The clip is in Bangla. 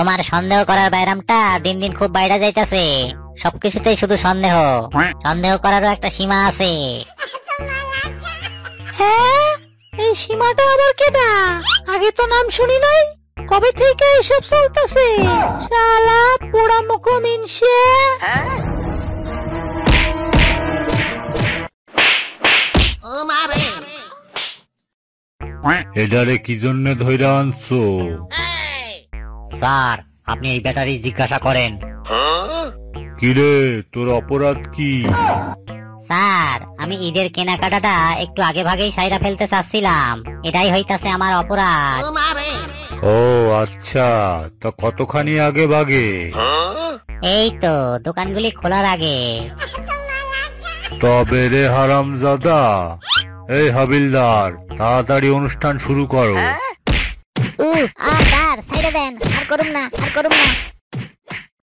তোমার সন্দেহ করার ব্যায়ামটা দিন দিন খুব বাইরে যাইতেছে। সবকিছুতেই শুধু সন্দেহ। সন্দেহ করারও একটা সীমা আছে। হ্যাঁ, এই সীমাটা আবার কেডা? আগে তো নাম শুনি নাই। কবে থেকে এসব চলতেছে? শালা পোড়া মুখ মিনসে। এটারে কি জন্য ধইরা আনছো? স্যার, আপনি এই ব্যাটারি জিজ্ঞাসা করেন। কিরে, তোর অপরাধ কি? স্যার, আমি ঈদের কেনাকাটাটা একটু আগে ভাগেই সাইরা ফেলতে চাচ্ছিলাম। এটাই হইতাছে আমার অপরাধ। ও আচ্ছা, তা কতখানি আগে ভাগে? এই তো দোকানগুলি খোলার আগে। তবে রে হারামজাদা, এই হাবিলদার, তাড়াতাড়ি অনুষ্ঠান শুরু করো। স্যার ছেড়ে দেন, আর করুন না।